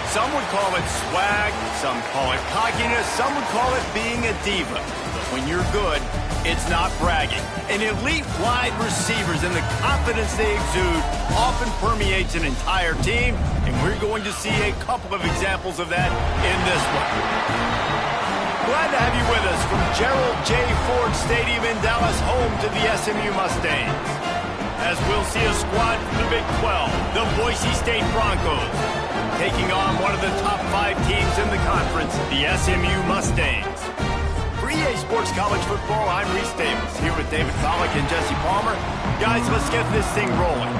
Some would call it swag, some call it cockiness, some would call it being a diva. But when you're good, it's not bragging. And elite wide receivers and the confidence they exude often permeates an entire team, and we're going to see a couple of examples of that in this one. Glad to have you with us from Gerald J. Ford Stadium in Dallas, home to the SMU Mustangs. As we'll see a squad from the Big 12, the Boise State Broncos, taking on one of the top 5 teams in the conference, the SMU Mustangs. For EA Sports College Football, I'm Reese Davis, here with David Pollack and Jesse Palmer. Guys, let's get this thing rolling.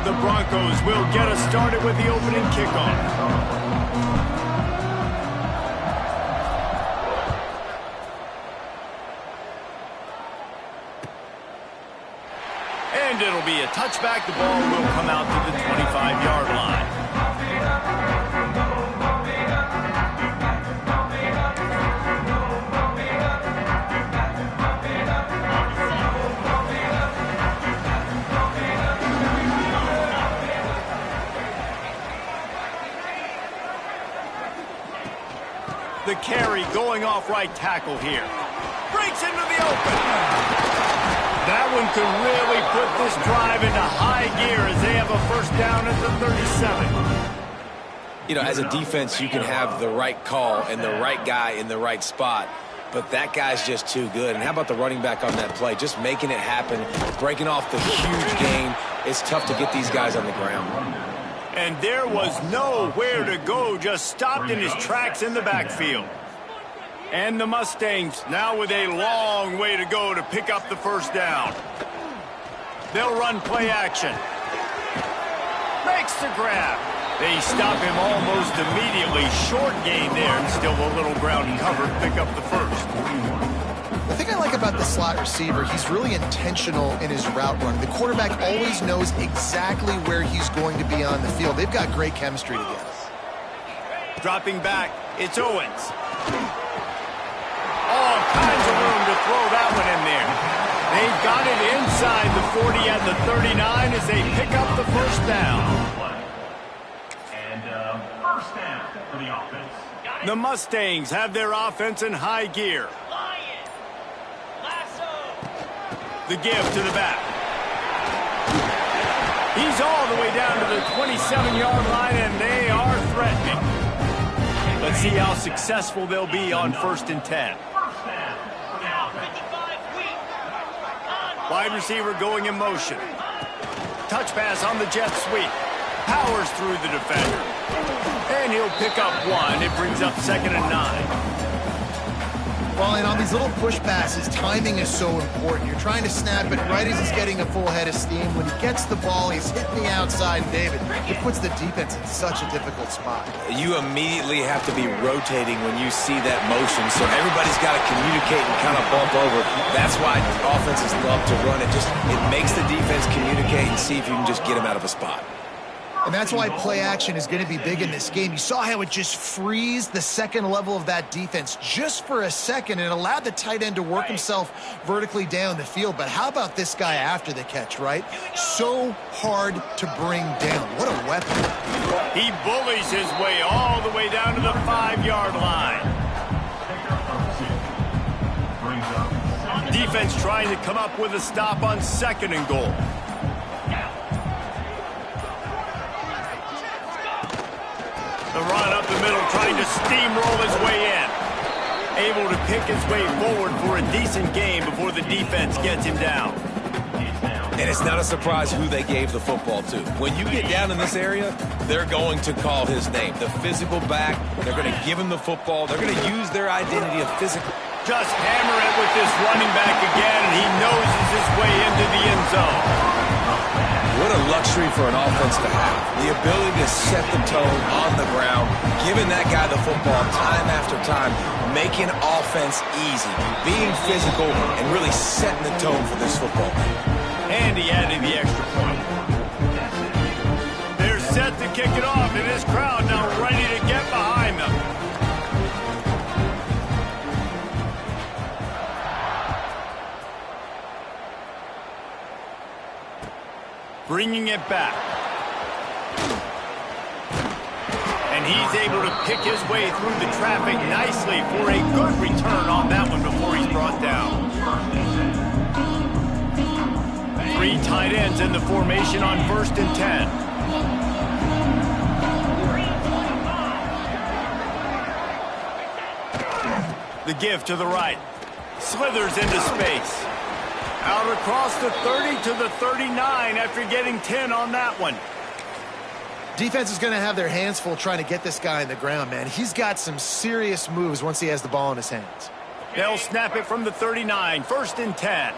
The Broncos will get us started with the opening kickoff. And it'll be a touchback. The ball will come out to the 25-yard line. The carry going off right tackle here. Breaks into the open. That one could really put this drive into high gear as they have a first down at the 37. You know, as a defense, you can have the right call and the right guy in the right spot, but that guy's just too good. And how about the running back on that play? Just making it happen, breaking off the huge gain. It's tough to get these guys on the ground. And there was nowhere to go, just stopped in his tracks in the backfield. And the Mustangs now with a long way to go to pick up the first down. They'll run play action. Makes the grab. They stop him almost immediately. Short gain there, and still a little ground cover. Pick up the first. The thing I like about the slot receiver, he's really intentional in his route run. The quarterback always knows exactly where he's going to be on the field. They've got great chemistry together. Dropping back, it's Owens. All kinds of room to throw that one in there. They've got it inside the 40 at the 39 as they pick up the first down. And first down for the offense. The Mustangs have their offense in high gear. The give to the back. He's all the way down to the 27-yard line, and they are threatening. Let's see how successful they'll be on 1st and 10. Wide receiver going in motion. Touch pass on the jet sweep. Powers through the defender. And he'll pick up one. It brings up 2nd and 9. Well, and on these little push passes, timing is so important. You're trying to snap it right as he's getting a full head of steam. When he gets the ball, he's hitting the outside, David. It puts the defense in such a difficult spot. You immediately have to be rotating when you see that motion, so everybody's got to communicate and kind of bump over. That's why offenses love to run it. It makes the defense communicate and see if you can just get him out of a spot. And that's why play action is going to be big in this game. You saw how it just frees the second level of that defense just for a second and allowed the tight end to work himself vertically down the field. But how about this guy after the catch, right? So hard to bring down. What a weapon. He bullies his way all the way down to the 5-yard line. Defense trying to come up with a stop on 2nd and goal. The run up the middle, trying to steamroll his way in. Able to pick his way forward for a decent game before the defense gets him down. And it's not a surprise who they gave the football to. When you get down in this area, they're going to call his name. The physical back, they're going to give him the football. They're going to use their identity of physical. Just hammer it with this running back again, and he noses his way into the end zone. What a luxury for an offense to have. The ability to set the tone on the ground, giving that guy the football time after time, making offense easy, being physical, and really setting the tone for this football game. And he added the extra point. They're set to kick it off, and this crowd now ready to get behind them. bringing it back. And he's able to pick his way through the traffic nicely for a good return on that one before he's brought down. 3 tight ends in the formation on 1st and 10. The give to the right. Slithers into space. Out across the 30 to the 39 after getting 10 on that one. Defense is going to have their hands full trying to get this guy on the ground, man. He's got some serious moves once he has the ball in his hands. They'll snap it from the 39, 1st and 10.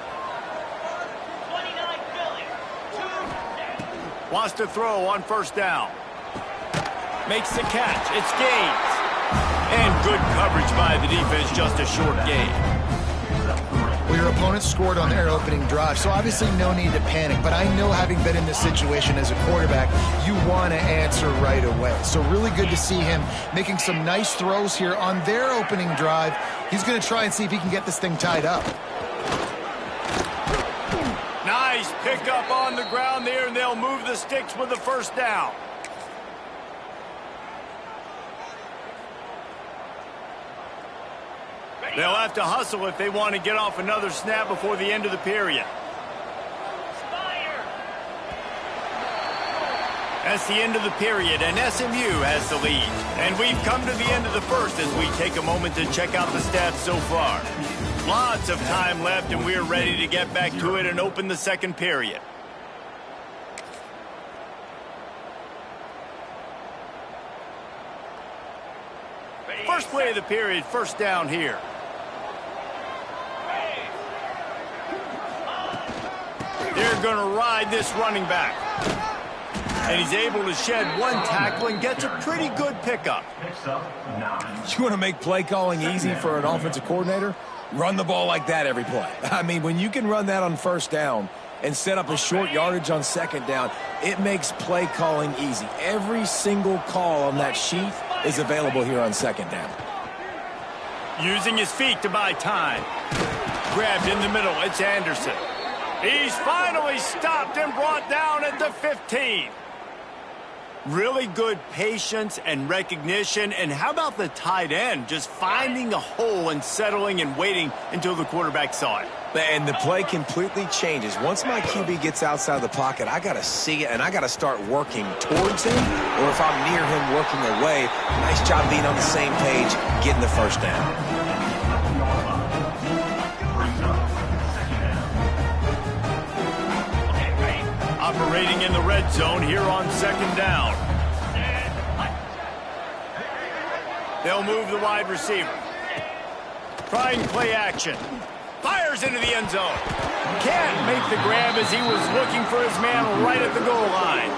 Wants to throw on 1st down. Makes the catch. It's gains. And good coverage by the defense, just a short gain. Well, your opponent scored on their opening drive, so obviously no need to panic. But I know, having been in this situation as a quarterback, you want to answer right away. So really good to see him making some nice throws here on their opening drive. He's going to try and see if he can get this thing tied up. Nice pickup on the ground there, and they'll move the sticks with the 1st down. They'll have to hustle if they want to get off another snap before the end of the period. That's the end of the period, and SMU has the lead. And we've come to the end of the 1st as we take a moment to check out the stats so far. Lots of time left, and we're ready to get back to it and open the 2nd period. First play of the period, 1st down here. They're going to ride this running back. And he's able to shed 1 tackle and gets a pretty good pickup. You want to make play calling easy for an offensive coordinator? Run the ball like that every play. I mean, when you can run that on 1st down and set up a short yardage on 2nd down, it makes play calling easy. Every single call on that sheet is available here on 2nd down. Using his feet to buy time. Grabbed in the middle. It's Anderson. He's finally stopped and brought down at the 15. Really good patience and recognition. And how about the tight end just finding a hole and settling and waiting until the quarterback saw it? And the play completely changes. Once my QB gets outside the pocket, I got to see it, and I got to start working towards him. Or if I'm near him working away, nice job being on the same page, getting the 1st down. Operating in the red zone here on 2nd down. They'll move the wide receiver. Trying play action. Fires into the end zone. Can't make the grab as he was looking for his man right at the goal line.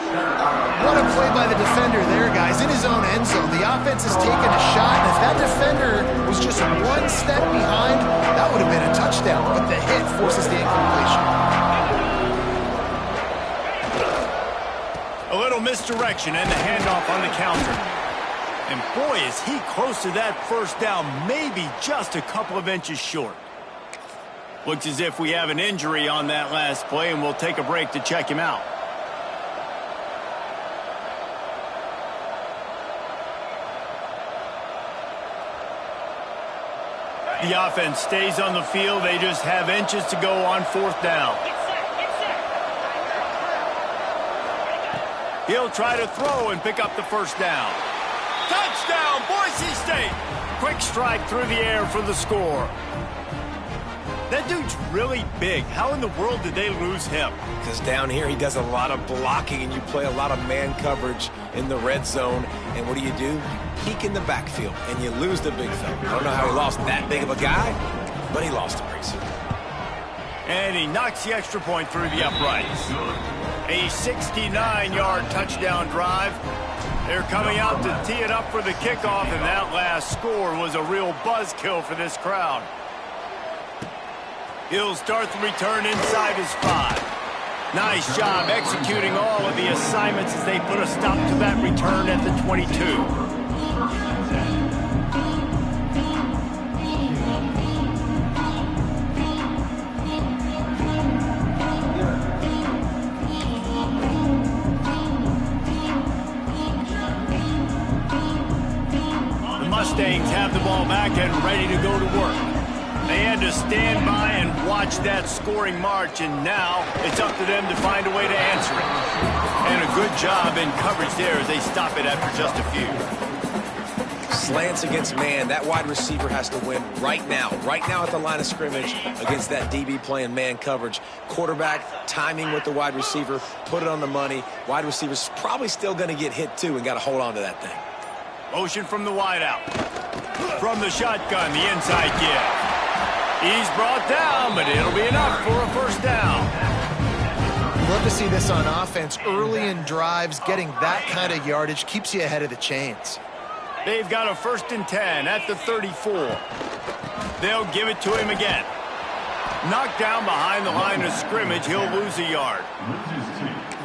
What a play by the defender there, guys. In his own end zone, the offense has taken a shot, and if that defender was just 1 step behind, that would have been a touchdown. But the hit forces the incompletion. A little misdirection and the handoff on the counter. And boy, is he close to that 1st down, maybe just a couple of inches short. Looks as if we have an injury on that last play, and we'll take a break to check him out. The offense stays on the field. They just have inches to go on 4th down. He'll try to throw and pick up the 1st down. Touchdown, Boise State! Quick strike through the air for the score. That dude's really big. How in the world did they lose him? Because down here he does a lot of blocking, and you play a lot of man coverage in the red zone. And what do? You peek in the backfield, and you lose the big fella. I don't know how he lost that big of a guy, but he lost him pretty soon. And he knocks the extra point through the uprights. A 69-yard touchdown drive. They're coming out to tee it up for the kickoff, and that last score was a real buzzkill for this crowd. He'll start the return inside his 5. Nice job executing all of the assignments as they put a stop to that return at the 22. have the ball back and ready to go to work. They had to stand by and watch that scoring march, and now it's up to them to find a way to answer it. And a good job in coverage there as they stop it after just a few. Slants against man, that wide receiver has to win right now at the line of scrimmage against that DB playing man coverage. Quarterback, timing with the wide receiver, put it on the money. Wide receiver's probably still going to get hit too and got to hold on to that thing. Motion from the wideout. From the shotgun, the inside give. He's brought down, but it'll be enough for a first down. Love to see this on offense. Early in drives, getting that kind of yardage keeps you ahead of the chains. They've got a 1st and 10 at the 34. They'll give it to him again. Knocked down behind the line of scrimmage, he'll lose a yard.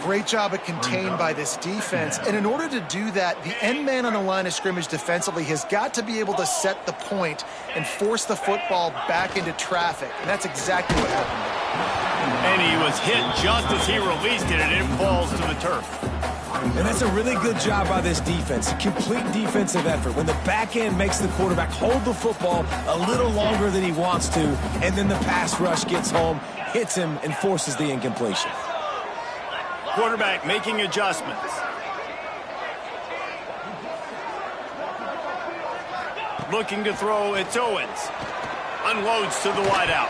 Great job at contained by this defense. And in order to do that, the end man on the line of scrimmage defensively has got to be able to set the point and force the football back into traffic. And that's exactly what happened. And he was hit just as he released it, and it falls to the turf. And that's a really good job by this defense, a complete defensive effort. When the back end makes the quarterback hold the football a little longer than he wants to, and then the pass rush gets home, hits him, and forces the incompletion. Quarterback making adjustments. Looking to throw, it's Owens. Unloads to the wideout.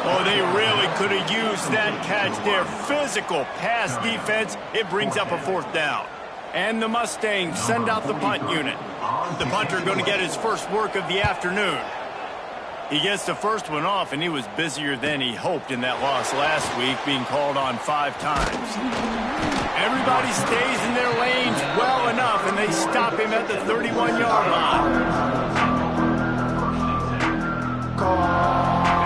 Oh, they really could have used that catch there. Physical pass defense. It brings up a 4th down. And the Mustangs send out the punt unit. The punter going to get his first work of the afternoon. He gets the first one off, and he was busier than he hoped in that loss last week, being called on 5 times. Everybody stays in their lanes well enough, and they stop him at the 31-yard line.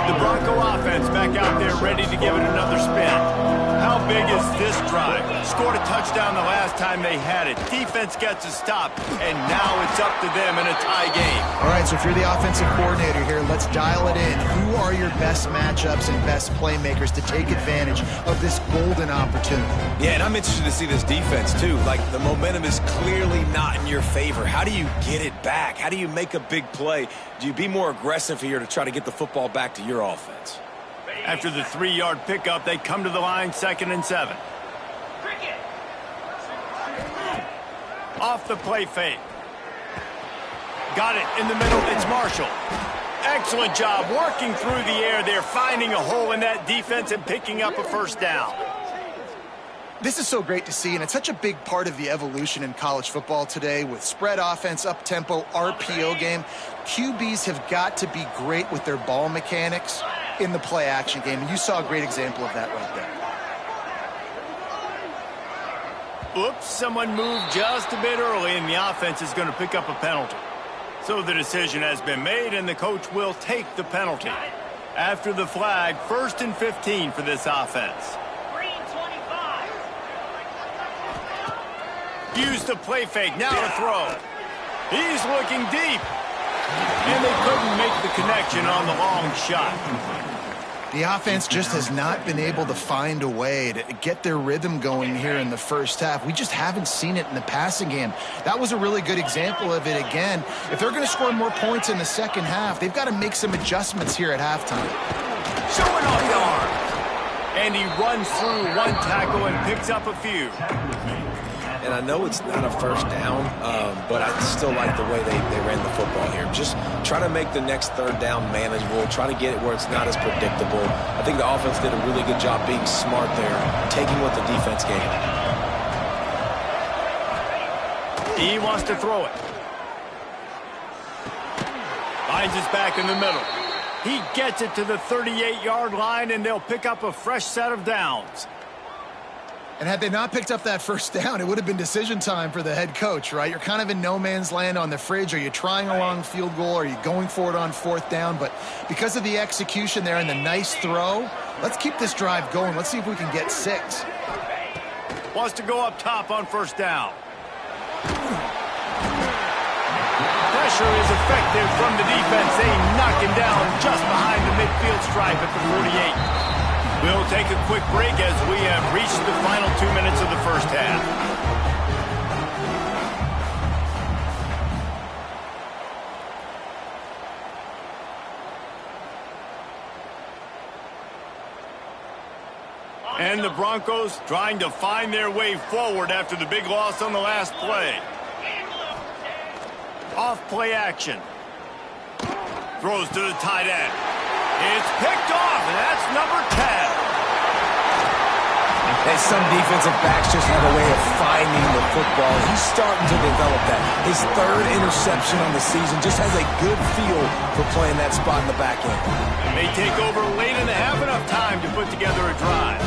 The Bronco offense back out there ready to give it another spin. How big is this drive? Scored a touchdown the last time they had it. Defense gets a stop, and now it's up to them in a tie game. All right, so if you're the offensive coordinator here, let's dial it in. Who are your best matchups and best playmakers to take advantage of this golden opportunity? Yeah, and I'm interested to see this defense, too. Like, the momentum is clearly not in your favor. How do you get it back? How do you make a big play? Do you be more aggressive here to try to get the football back to your offense? After the 3-yard pickup, they come to the line, 2nd and 7. Off the play fake. Got it in the middle. It's Marshall. Excellent job working through the air there, finding a hole in that defense and picking up a first down. This is so great to see, and it's such a big part of the evolution in college football today with spread offense, up-tempo, RPO game. QBs have got to be great with their ball mechanics in the play-action game, and you saw a great example of that right there. Oops, someone moved just a bit early, and the offense is going to pick up a penalty. So the decision has been made, and the coach will take the penalty. After the flag, 1st and 15 for this offense. Use the play fake, now to throw. He's looking deep. And they couldn't make the connection on the long shot. The offense just has not been able to find a way to get their rhythm going here in the first half. We just haven't seen it in the passing game. That was a really good example of it again. If they're going to score more points in the second half, they've got to make some adjustments here at halftime. Showing off the arm. And he runs through one tackle and picks up a few. And I know it's not a first down, but I still like the way they ran the football here. Just try to make the next 3rd down manageable. Try to get it where it's not as predictable. I think the offense did a really good job being smart there, taking what the defense gave him. He wants to throw it. Finds his back in the middle. He gets it to the 38-yard line, and they'll pick up a fresh set of downs. And had they not picked up that first down, it would have been decision time for the head coach, right? You're kind of in no man's land on the fridge. Are you trying a long field goal? Are you going for it on 4th down? But because of the execution there and the nice throw, let's keep this drive going. Let's see if we can get 6. Wants to go up top on 1st down. Pressure is effective from the defense. They knock him down just behind the midfield stripe at the 48. We'll take a quick break as we have reached the final 2 minutes of the first half. And the Broncos trying to find their way forward after the big loss on the last play. Off play action. Throws to the tight end. It's picked off, and that's number 10. And some defensive backs just have a way of finding the football. He's starting to develop that. His third interception on the season just has a good feel for playing that spot in the back end. They take over late in the half, enough time to put together a drive.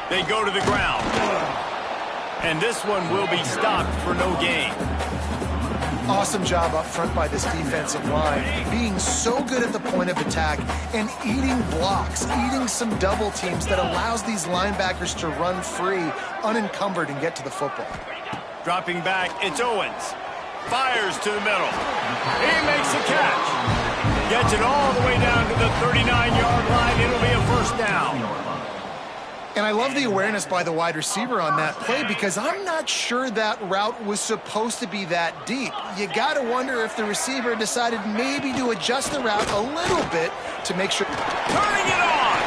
They go to the ground. And this one will be stopped for no gain. Awesome job up front by this defensive line, being so good at the point of attack and eating blocks, eating some double teams that allows these linebackers to run free, unencumbered, and get to the football. Dropping back, it's Owens. Fires to the middle. He makes the catch. Gets it all the way down to the 39-yard line. It'll be a first down. And I love the awareness by the wide receiver on that play because I'm not sure that route was supposed to be that deep. You got to wonder if the receiver decided maybe to adjust the route a little bit to make sure. Turning it on!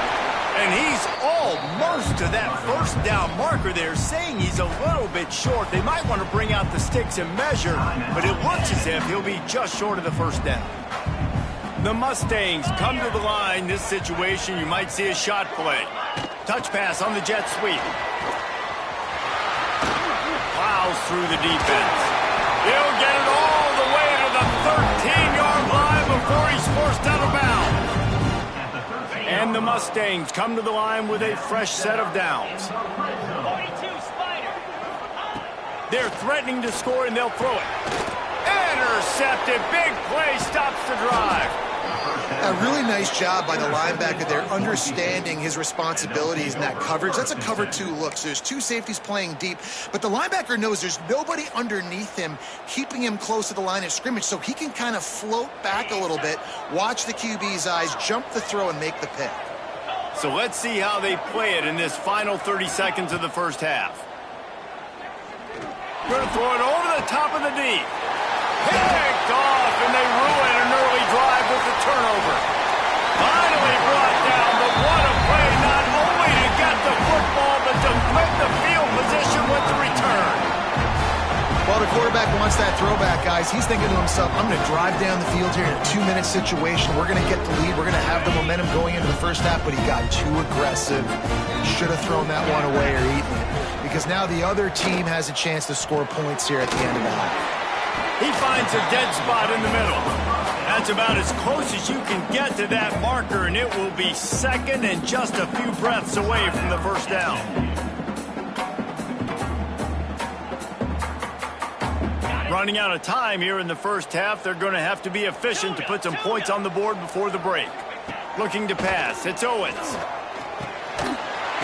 And he's almost to that first down marker there, saying he's a little bit short. They might want to bring out the sticks and measure, but it looks as if he'll be just short of the first down. The Mustangs come to the line. This situation, you might see a shot play. Touch pass on the jet sweep. Plows through the defense. He'll get it all the way to the 13-yard line before he's forced out of bounds. And the Mustangs come to the line with a fresh set of downs. They're threatening to score, and they'll throw it. Intercepted. Big play stops the drive. A really nice job by the linebacker there, understanding his responsibilities in that coverage. That's a cover 2 look, so there's 2 safeties playing deep, but the linebacker knows there's nobody underneath him keeping him close to the line of scrimmage, so he can kind of float back a little bit, watch the QB's eyes, jump the throw, and make the pick. So let's see how they play it in this final 30 seconds of the first half. Going to throw it over the top of the deep. Picked off, and they ruin an early drive with the turnover. Finally brought down, but what a play, not only to get the football, but to flip the field position with the return. Well, the quarterback wants that throwback, guys. He's thinking to himself, I'm going to drive down the field here in a 2-minute situation. We're going to get the lead. We're going to have the momentum going into the first half, but he got too aggressive. Should have thrown that one away or eaten it, because now the other team has a chance to score points here at the end of the half. He finds a dead spot in the middle. That's about as close as you can get to that marker, and it will be second and just a few breaths away from the first down. Running out of time here in the first half. They're going to have to be efficient to put some points on the board before the break. Looking to pass. It's Owens.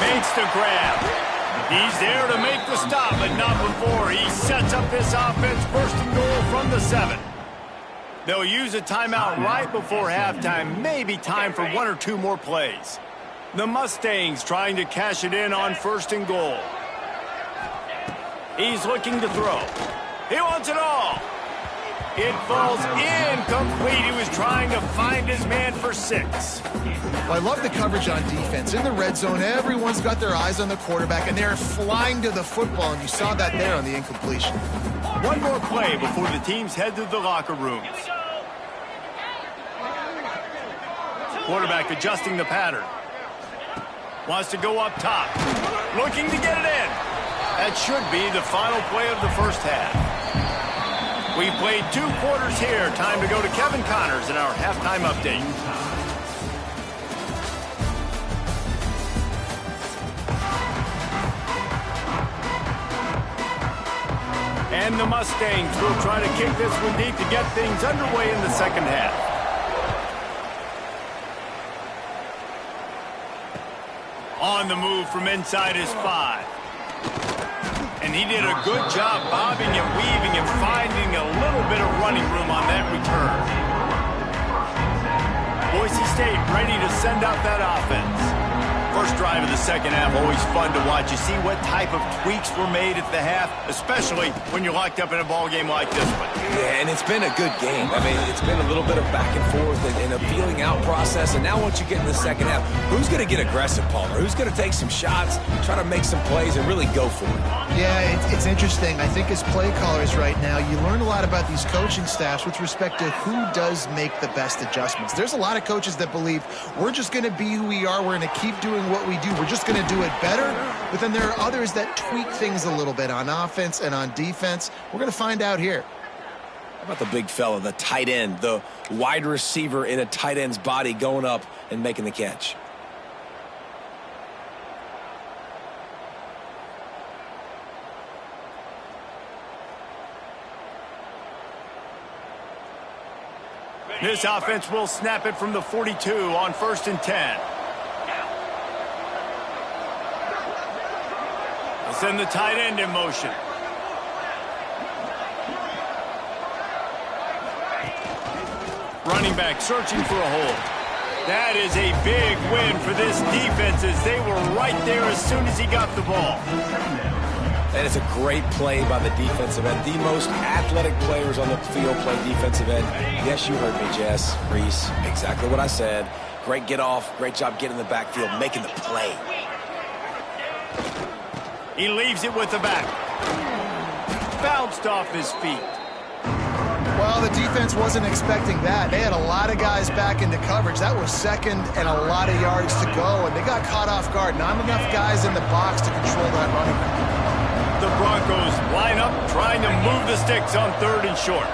Makes the grab. He's there to make the stop, but not before. He sets up this offense first and goal from the 7. They'll use a timeout right before halftime. Maybe time for 1 or 2 more plays. The Mustangs trying to cash it in on first and goal. He's looking to throw. He wants it all. It falls incomplete. He was trying to find his man for 6. Well, I love the coverage on defense. In the red zone, everyone's got their eyes on the quarterback, and they're flying to the football, and you saw that there on the incompletion. One more play before the teams head to the locker rooms. Quarterback adjusting the pattern. Wants to go up top. Looking to get it in. That should be the final play of the first half. We played 2 quarters here. Time to go to Kevin Connors in our halftime update. And the Mustangs will try to kick this one deep to get things underway in the second half. On the move from inside his 5. And he did a good job bobbing and weaving and finding a little bit of running room on that return. Boise State ready to send out that offense. First drive of the second half, always fun to watch. You see what type of tweaks were made at the half, especially when you're locked up in a ball game like this one. Yeah, and it's been a good game. I mean, it's been a little bit of back and forth and a feeling out process. And now once you get in the second half, who's going to get aggressive, Palmer? Who's going to take some shots, try to make some plays, and really go for it? Yeah, it's interesting. I think as play callers right now, you learn a lot about these coaching staffs with respect to who does make the best adjustments. There's a lot of coaches that believe we're just going to be who we are. We're going to keep doing what we do. We're just going to do it better. But then there are others that tweak things a little bit on offense and on defense. We're going to find out here. How about the big fella, the tight end, the wide receiver in a tight end's body going up and making the catch? This offense will snap it from the 42 on 1st and 10. They'll send the tight end in motion. Running back searching for a hole. That is a big win for this defense as they were right there as soon as he got the ball. That is a great play by the defensive end. The most athletic players on the field play defensive end. Yes, you heard me, Jess, Reese. Exactly what I said. Great get off. Great job getting in the backfield, making the play. He leaves it with the back. Bounced off his feet. Well, the defense wasn't expecting that. They had a lot of guys back into coverage. That was second and a lot of yards to go, and they got caught off guard. Not enough guys in the box to control that running back. The Broncos line up, trying to move the sticks on 3rd and short.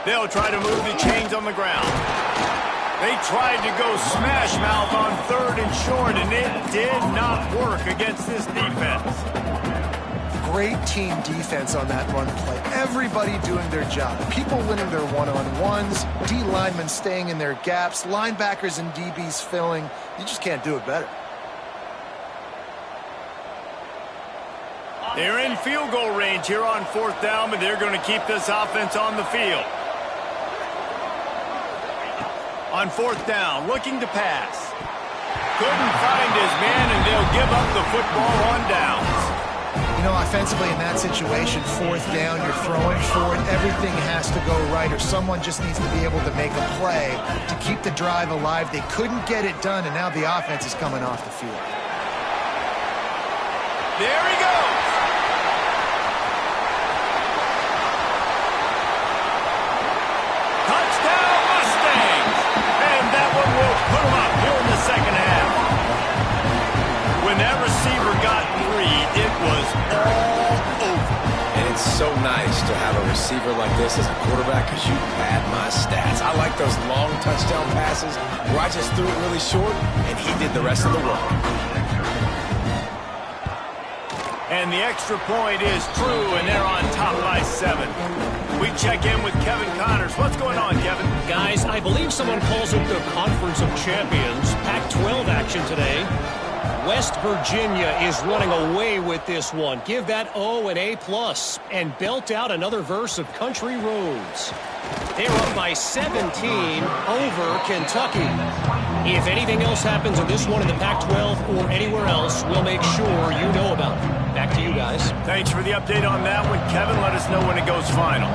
They'll try to move the chains on the ground. They tried to go smash mouth on 3rd and short, and it did not work against this defense. Great team defense on that run play. Everybody doing their job. People winning their one-on-ones, D linemen staying in their gaps, linebackers and DBs filling. You just can't do it better. They're in field goal range here on 4th down, but they're going to keep this offense on the field. On 4th down, looking to pass. Couldn't find his man, and they'll give up the football on downs. You know, offensively in that situation, 4th down, you're throwing for it. Everything has to go right, or someone just needs to be able to make a play to keep the drive alive. They couldn't get it done, and now the offense is coming off the field. There he goes. Touchdown Mustangs! And that one will put them up here in the second half. When that receiver got 3, it was all over. And it's so nice to have a receiver like this as a quarterback because you pad my stats. I like those long touchdown passes where I just threw it really short and he did the rest of the work. And the extra point is true, and they're on top by 7. We check in with Kevin Connors. What's going on, Kevin? Guys, I believe someone calls it the Conference of Champions. Pac-12 action today. West Virginia is running away with this one. Give that O an A+, and belt out another verse of Country Roads. They're up by 17 over Kentucky. If anything else happens in this one in the Pac-12 or anywhere else, we'll make sure you know about it. Back to you guys. Thanks for the update on that one, Kevin. Let us know when it goes final.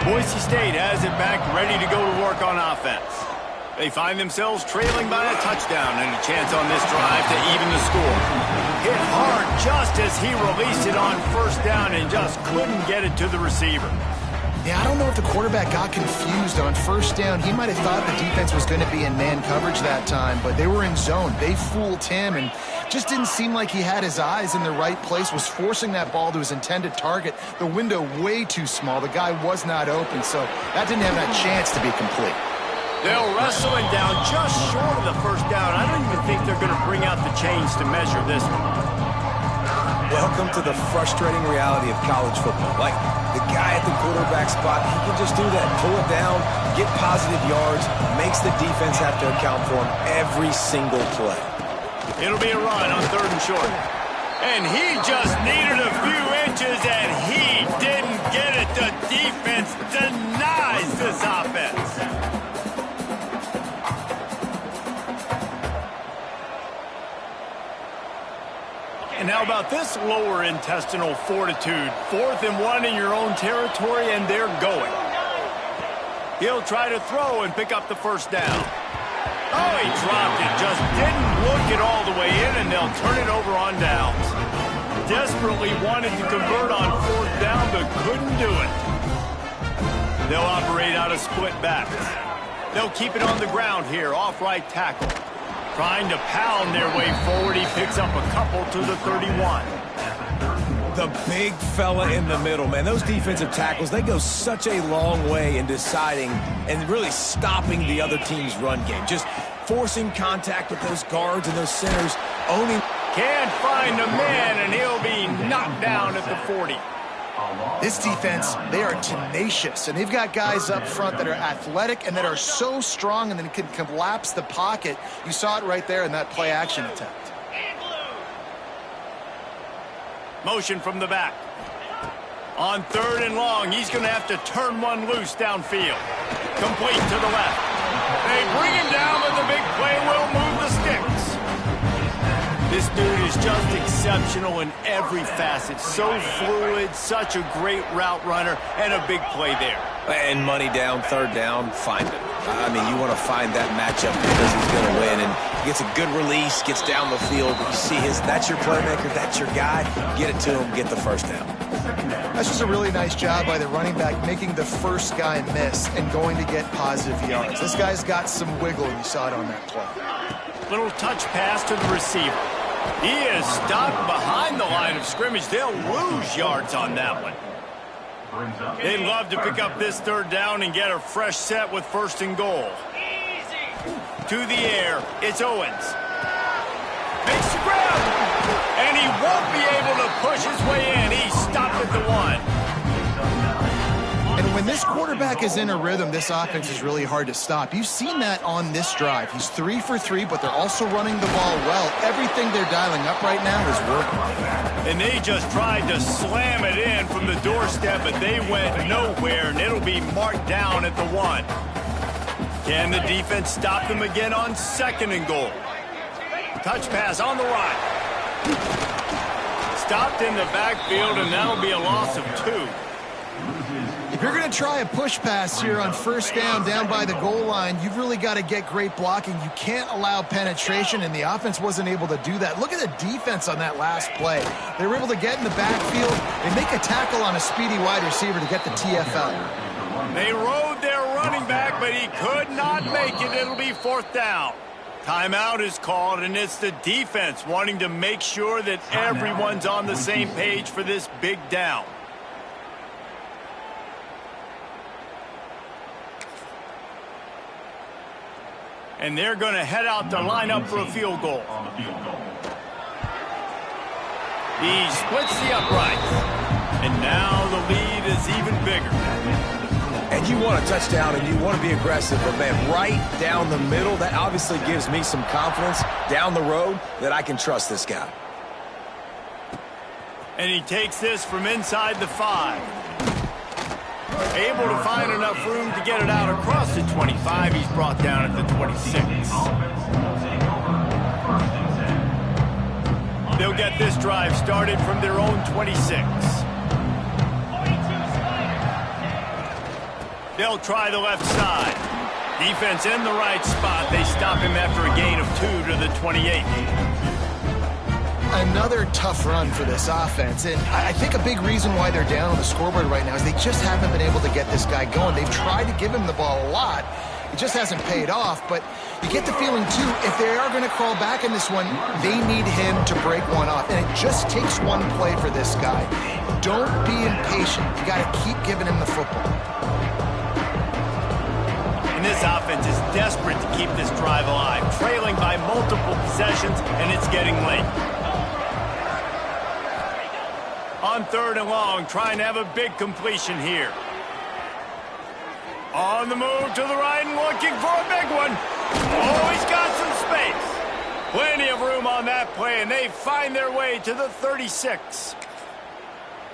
Boise State has it back, ready to go to work on offense. They find themselves trailing by a touchdown and a chance on this drive to even the score. Hit hard just as he released it on 1st down and just couldn't get it to the receiver. Yeah, I don't know if the quarterback got confused on 1st down. He might have thought the defense was going to be in man coverage that time, but they were in zone. They fooled him and just didn't seem like he had his eyes in the right place, was forcing that ball to his intended target. The window way too small. The guy was not open, so that didn't have that chance to be complete. They'll wrestle him down just short of the 1st down. I don't even think they're going to bring out the chains to measure this one. Welcome to the frustrating reality of college football. Like, the guy at the quarterback spot, he can just do that. Pull it down, get positive yards, makes the defense have to account for him every single play. It'll be a run on 3rd and short. And he just needed a few inches, and he didn't get it. The defense denies this offense. How about this lower intestinal fortitude? 4th and 1 in your own territory, and they're going. He'll try to throw and pick up the first down. Oh, he dropped it. Just didn't look it all the way in, and they'll turn it over on downs. Desperately wanted to convert on 4th down, but couldn't do it. They'll operate out of split backs. They'll keep it on the ground here, off right tackle. Trying to pound their way forward, he picks up a couple to the 31. The big fella in the middle, man. Those defensive tackles, they go such a long way in deciding and really stopping the other team's run game. Just forcing contact with those guards and those centers, owning. Can't find a man, and he'll be knocked down at the 40. This defense, they are tenacious, and they've got guys up front that are athletic and that are so strong and then can collapse the pocket. You saw it right there in that play-action attempt. Motion from the back. On 3rd and long, he's going to have to turn one loose downfield. Complete to the left. They bring him down, but the big play will move the sticks. This dude is just exceptional in every facet. So fluid, such a great route runner, and a big play there. And money down, 3rd down, find it. I mean, you want to find that matchup because he's going to win. And he gets a good release, gets down the field. You see that's your playmaker, that's your guy. Get it to him, get the first down. That's just a really nice job by the running back, making the first guy miss and going to get positive yards. This guy's got some wiggle, you saw it on that play. Little touch pass to the receiver. He is stopped behind the line of scrimmage. They'll lose yards on that one. They'd love to pick up this 3rd down and get a fresh set with 1st and goal. To the air, it's Owens. Makes the grab, and he won't be able to push his way in. He's stopped at the 1. And when this quarterback is in a rhythm, this offense is really hard to stop. You've seen that on this drive. He's 3 for 3, but they're also running the ball well. Everything they're dialing up right now is working. And they just tried to slam it in from the doorstep, but they went nowhere, and it'll be marked down at the 1. Can the defense stop them again on 2nd and goal? Touch pass on the right. Stopped in the backfield, and that'll be a loss of 2. If you're going to try a push pass here on 1st down by the goal line, you've really got to get great blocking. You can't allow penetration, and the offense wasn't able to do that. Look at the defense on that last play. They were able to get in the backfield and make a tackle on a speedy wide receiver to get the TFL. They rode their running back, but he could not make it. It'll be 4th down. Timeout is called, and it's the defense wanting to make sure that everyone's on the same page for this big down. And they're going to head out to line up for a field goal. He splits the uprights. And now the lead is even bigger. And you want a touchdown and you want to be aggressive, but man, right down the middle, that obviously gives me some confidence down the road that I can trust this guy. And he takes this from inside the 5. Able to find enough room to get it out across the 25. He's brought down at the 26. They'll get this drive started from their own 26. They'll try the left side. Defense in the right spot. They stop him after a gain of 2 to the 28. Another tough run for this offense, and I think a big reason why they're down on the scoreboard right now is they just haven't been able to get this guy going. They've tried to give him the ball a lot. It just hasn't paid off, but you get the feeling, too, if they are going to crawl back in this one, they need him to break one off, and it just takes one play for this guy. Don't be impatient. You got to keep giving him the football. And this offense is desperate to keep this drive alive, trailing by multiple possessions, and it's getting late. On 3rd and long, trying to have a big completion here. On the move to the right and looking for a big one. Oh, he's got some space. Plenty of room on that play, and they find their way to the 36.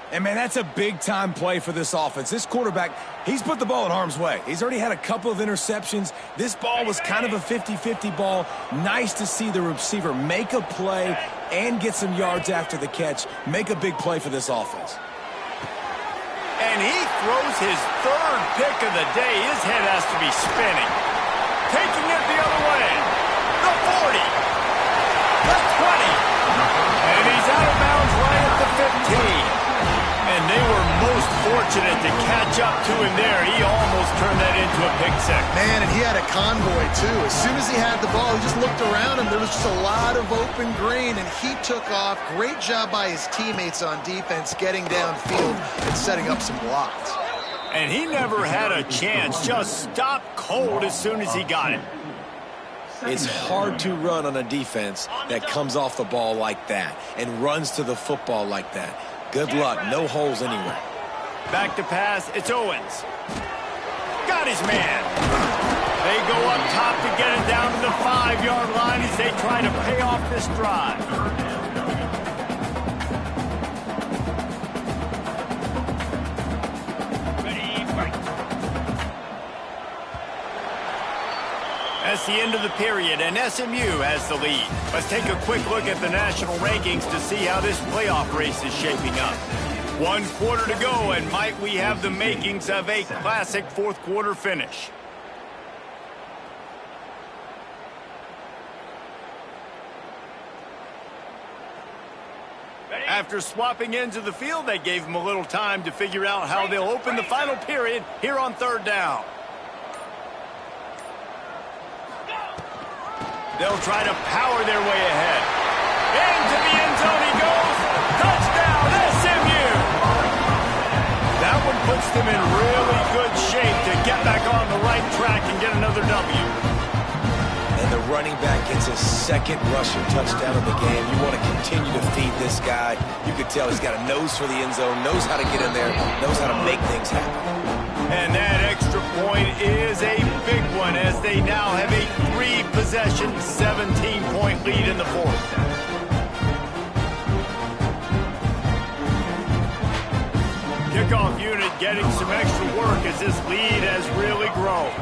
And, man, that's a big-time play for this offense. This quarterback, he's put the ball in harm's way. He's already had a couple of interceptions. This ball was kind of a 50-50 ball. Nice to see the receiver make a play, and get some yards after the catch. Make a big play for this offense. And he throws his third pick of the day. His head has to be spinning. Taking it the other way. The 40. The 20. And he's out of bounds right at the 15. And they were most fortunate to catch up to him there. He almost turned that into a pick six. Man, and he had a convoy, too. As soon as he had the ball, he just looked around him. There was just a lot of open green, and he took off. Great job by his teammates on defense getting downfield and setting up some blocks. And he never had a chance. Just stopped cold as soon as he got it. It's hard to run on a defense that comes off the ball like that and runs to the football like that. Good luck. No holes anywhere. Back to pass. It's Owens. Got his man. They go up top to get it down to the 5-yard line as they try to pay off this drive. That's the end of the period, and SMU has the lead. Let's take a quick look at the national rankings to see how this playoff race is shaping up. 1 quarter to go, and might we have the makings of a classic fourth-quarter finish. After swapping into the field, they gave them a little time to figure out how they'll open the final period here on third down. They'll try to power their way ahead. Into the end zone he goes. Touchdown, SMU! That one puts them in really good shape to get back on the right track and get another W. And the running back gets his second rushing touchdown of the game. You want to continue to feed this guy. You could tell he's got a nose for the end zone, knows how to get in there, knows how to make things happen. And that extra point is a big one as they now have a 3-possession, 17-point lead in the fourth. Kickoff unit getting some extra work as this lead has really grown.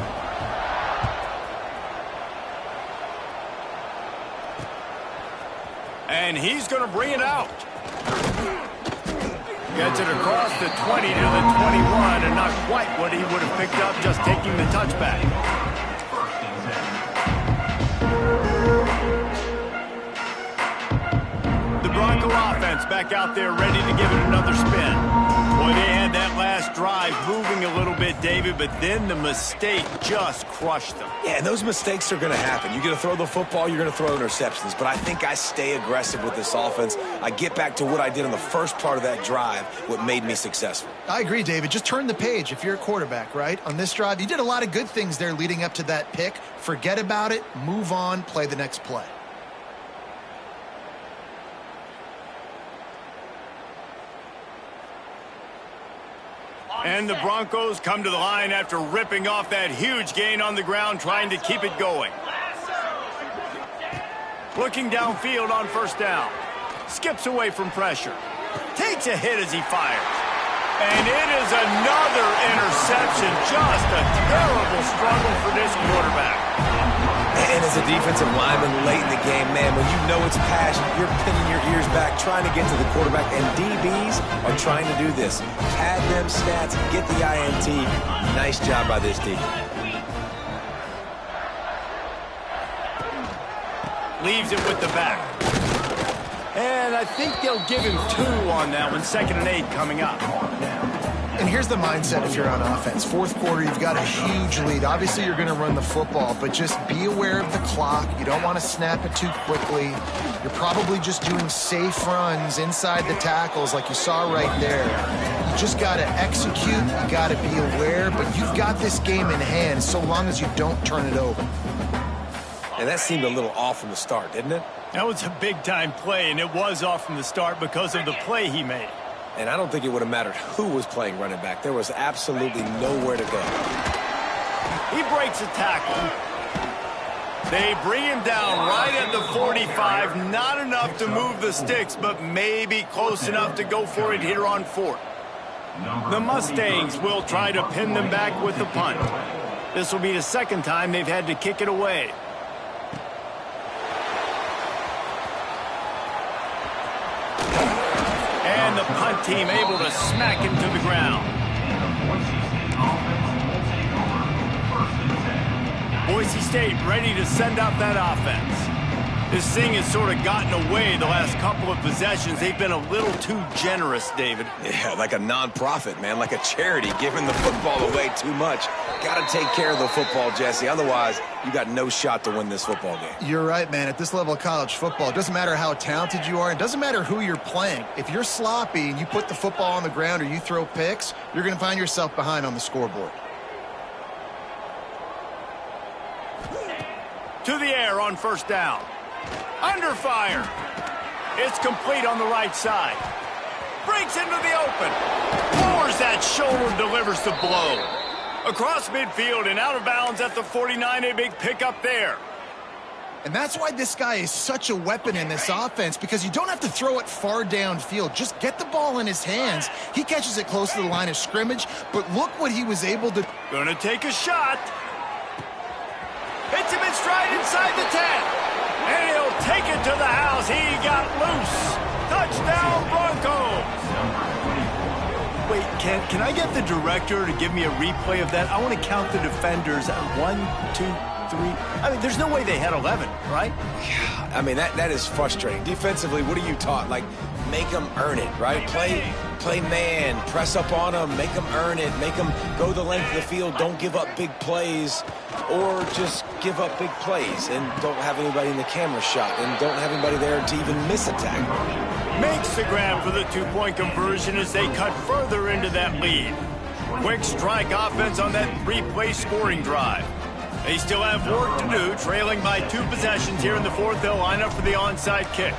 And he's going to bring it out. Gets it across the 20 to the 21, and not quite what he would have picked up just taking the touchback. The Bronco offense back out there ready to give it another spin. Boy, they had that last drive moving a little bit, David, but then the mistake just crushed them. Yeah, and those mistakes are going to happen. You're going to throw the football, you're going to throw interceptions. But I think I stay aggressive with this offense. I get back to what I did in the first part of that drive, what made me successful. I agree, David. Just turn the page if you're a quarterback, right? On this drive, you did a lot of good things there leading up to that pick. Forget about it, move on, play the next play. And the Broncos come to the line after ripping off that huge gain on the ground, trying to keep it going. Looking downfield on first down. Skips away from pressure. Takes a hit as he fires. And it is another interception. Just a terrible struggle for this quarterback. And as a defensive lineman late in the game, man, when you know it's passion, you're pinning your ears back, trying to get to the quarterback, and DBs are trying to do this. Pad them stats, get the INT. Nice job by this D. Leaves it with the back. And I think they'll give him 2 on that one. 2nd and 8 coming up. And here's the mindset if you're on offense. Fourth quarter, you've got a huge lead. Obviously, you're going to run the football, but just be aware of the clock. You don't want to snap it too quickly. You're probably just doing safe runs inside the tackles like you saw right there. You just got to execute. You got to be aware, but you've got this game in hand so long as you don't turn it over. And that seemed a little off from the start, didn't it? That was a big-time play, and it was off from the start because of the play he made. And I don't think it would have mattered who was playing running back. There was absolutely nowhere to go. He breaks a tackle. They bring him down right at the 45. Not enough to move the sticks, but maybe close enough to go for it here on 4th. The Mustangs will try to pin them back with the punt. This will be the 2nd time they've had to kick it away. team able to smack him to the ground. Boise State ready to send out that offense. This thing has sort of gotten away the last couple of possessions. They've been a little too generous, David. Yeah, like a non-profit, man, like a charity, giving the football away too much. Got to take care of the football, Jesse. Otherwise, you got no shot to win this football game. You're right, man. At this level of college football, it doesn't matter how talented you are. It doesn't matter who you're playing. If you're sloppy and you put the football on the ground or you throw picks, you're going to find yourself behind on the scoreboard. To the air on first down. Under fire. It's complete on the right side. Breaks into the open. Lowers that shoulder, delivers the blow. Across midfield and out of bounds at the 49, a big pickup there. And that's why this guy is such a weapon in this offense, because you don't have to throw it far downfield. Just get the ball in his hands. He catches it close to the line of scrimmage, but look what he was able to... Gonna take a shot. Hits him in stride inside the 10. And he'll take it to the house. He got loose. Touchdown, Broncos. Wait, can I get the director to give me a replay of that? I want to count the defenders. 1, 2, 3. I mean, there's no way they had 11, right? Yeah, I mean, that is frustrating. Defensively, what are you taught? Like, make them earn it, right? Play man, press up on them, make them earn it, make them go the length of the field, don't give up big plays, or just give up big plays and don't have anybody in the camera shot and don't have anybody there to even miss a tackle. Makes the grab for the two-point conversion as they cut further into that lead. Quick strike offense on that three-play scoring drive. They still have work to do, trailing by 2 possessions here in the fourth. They'll line up for the onside kick.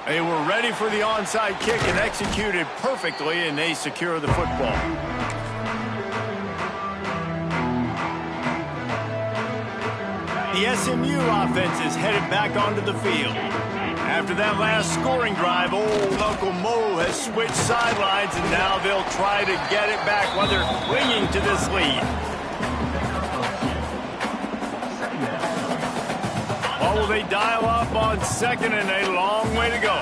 They were ready for the onside kick and executed perfectly, and they secure the football. The SMU offense is headed back onto the field. After that last scoring drive, old Uncle Mo has switched sidelines, and now they'll try to get it back while they're clinging to this lead. Or will they dial up on second and a long way to go?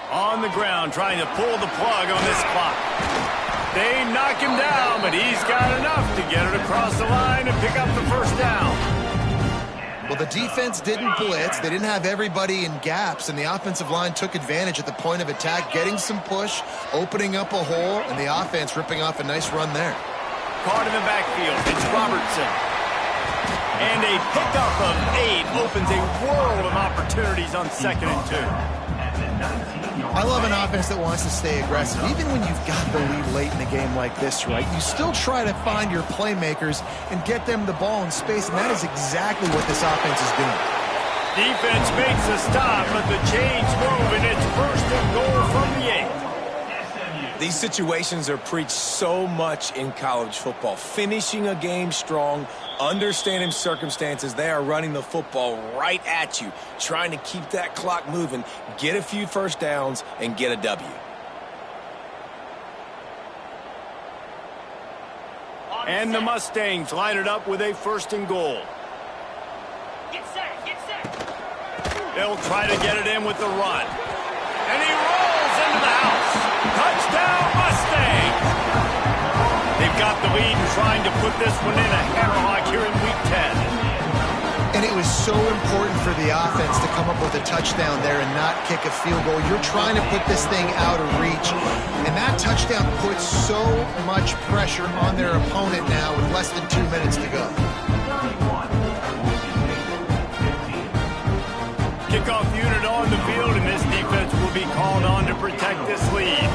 On the ground, trying to pull the plug on this clock. They knock him down, but he's got enough to get it across the line and pick up the first down. Well, the defense didn't blitz. They didn't have everybody in gaps, and the offensive line took advantage at the point of attack, getting some push, opening up a hole, and the offense ripping off a nice run there. Caught in the backfield. It's Robertson. And a pickup of 8 opens a world of opportunities on 2nd and 2. I love an offense that wants to stay aggressive. Even when you've got the lead late in a game like this, right, you still try to find your playmakers and get them the ball in space, and that is exactly what this offense is doing. Defense makes a stop, but the chains move, and it's 1st and goal from the 8. These situations are preached so much in college football. Finishing a game strong, understanding circumstances. They are running the football right at you, trying to keep that clock moving, get a few first downs, and get a W. And the Mustangs line it up with a 1st and goal. Get set, get set. They'll try to get it in with the run. And he rolls into the house. Touchdown, Mustangs! They've got the lead and trying to put this one in a hammerlock here in Week 10. And it was so important for the offense to come up with a touchdown there and not kick a field goal. You're trying to put this thing out of reach, and that touchdown puts so much pressure on their opponent now with less than 2 minutes to go. Kickoff unit on the field, and this defense will be called on to protect this lead.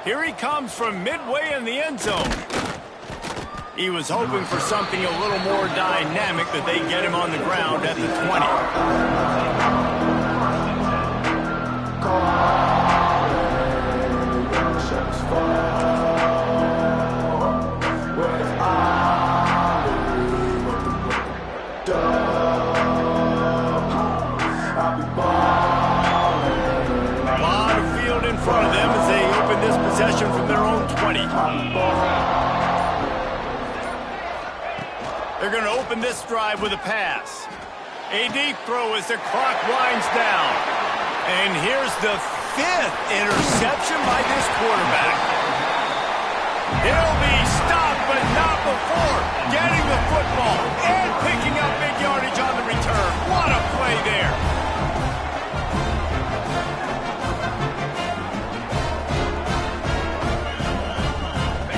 Here he comes from midway in the end zone. He was hoping for something a little more dynamic, but they get him on the ground at the 20. front of them as they open this possession from their own 20. They're going to open this drive with a pass. A deep throw as the clock winds down. And here's the 5th interception by this quarterback. He'll be stopped, but not before getting the football and picking up big yardage on the return. What a play there.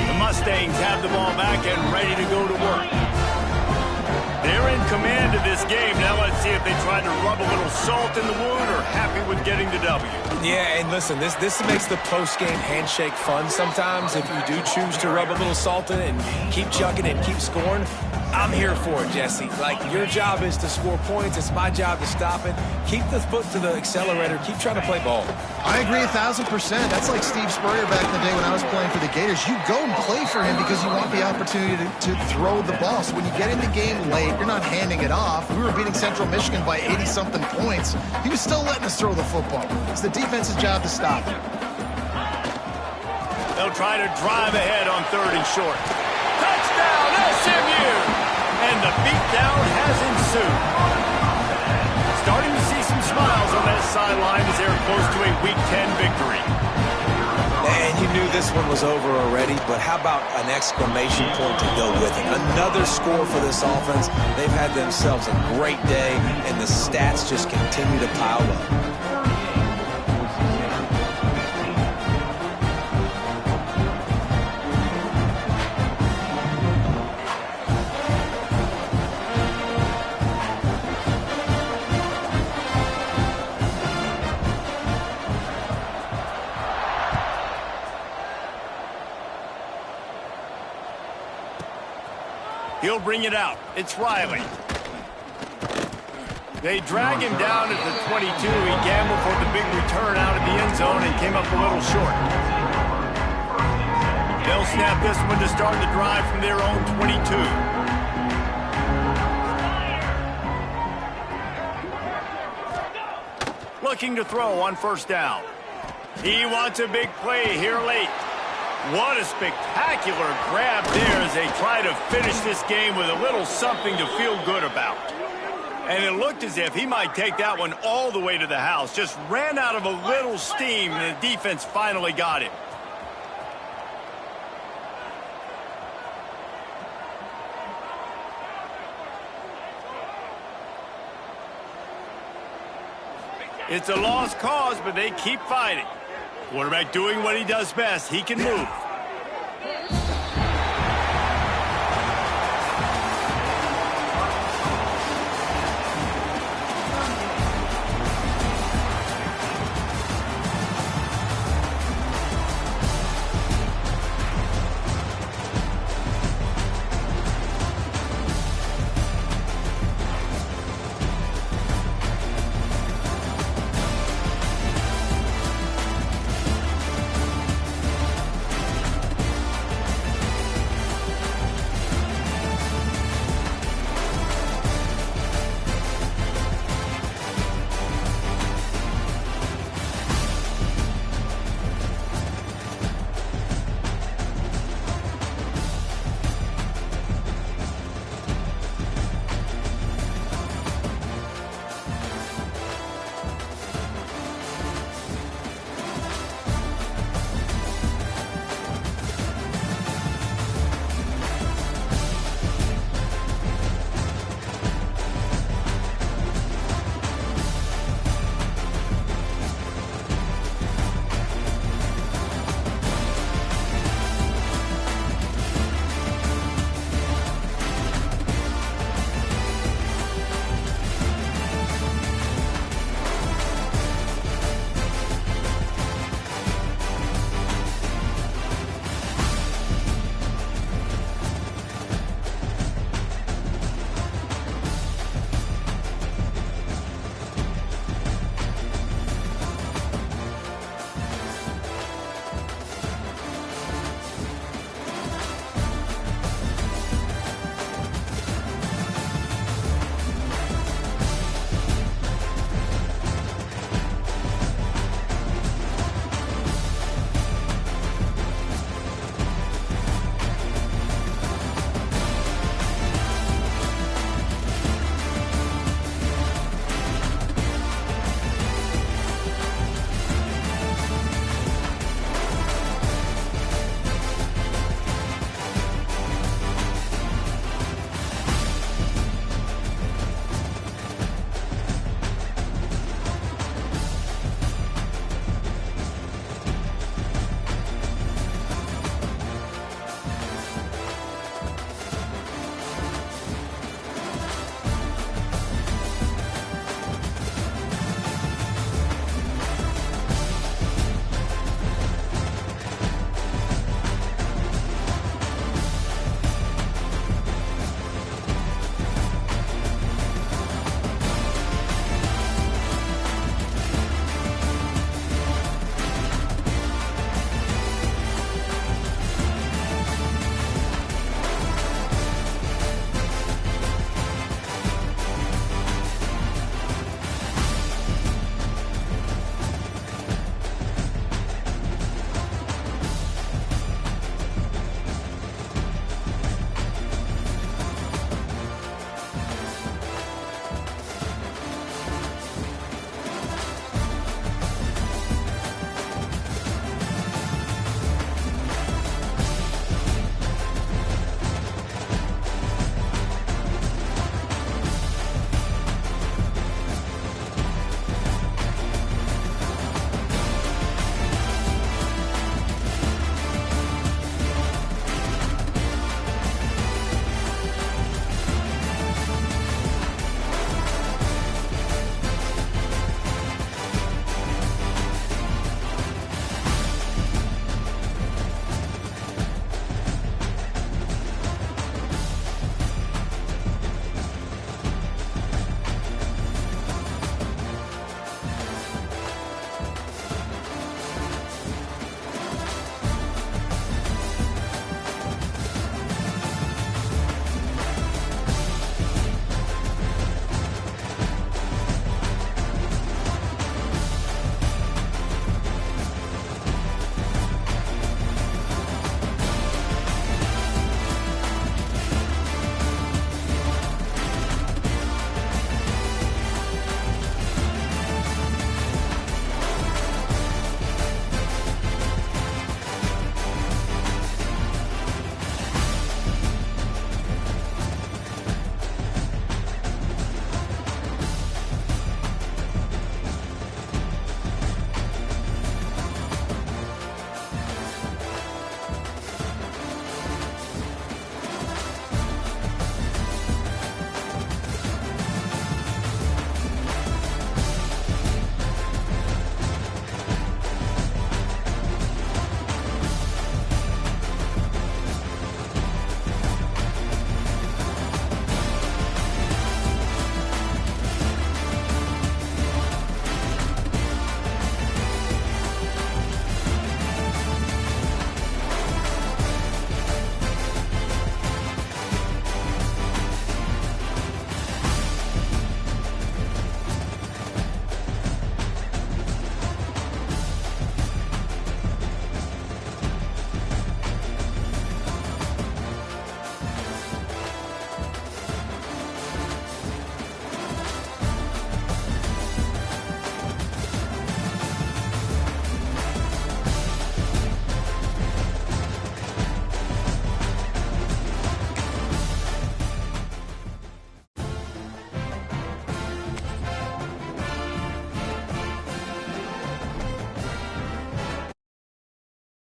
The Mustangs have the ball back and ready to go to work. They're in command of this game. Now let's see if they try to rub a little salt in the wound or happy with getting the W. Yeah, and listen, this makes the post-game handshake fun sometimes. If you do choose to rub a little salt in it and keep chucking it and keep scoring, I'm here for it, Jesse. Like, your job is to score points. It's my job to stop it. Keep the foot to the accelerator. Keep trying to play ball. I agree 1,000%. That's like Steve Spurrier back in the day when I was playing for the Gators. You go and play for him because you want the opportunity to throw the ball. So when you get in the game late, you're not handing it off. We were beating Central Michigan by 80-something points. He was still letting us throw the football. It's the defense's job to stop it. They'll try to drive ahead on 3rd and short. Touchdown, SMU! And the beatdown has ensued. Starting to see some smiles on that sideline as they're close to a Week 10 victory. And you knew this one was over already, but how about an exclamation point to go with it? Another score for this offense. They've had themselves a great day, and the stats just continue to pile up. He'll bring it out. It's Riley. They drag him down at the 22. He gambled for the big return out of the end zone and came up a little short. They'll snap this one to start the drive from their own 22. Looking to throw on 1st down. He wants a big play here late. What a spectacular grab there as they try to finish this game with a little something to feel good about. And it looked as if he might take that one all the way to the house. Just ran out of a little steam, and the defense finally got him. It's a lost cause, but they keep fighting. Quarterback doing what he does best. He can move.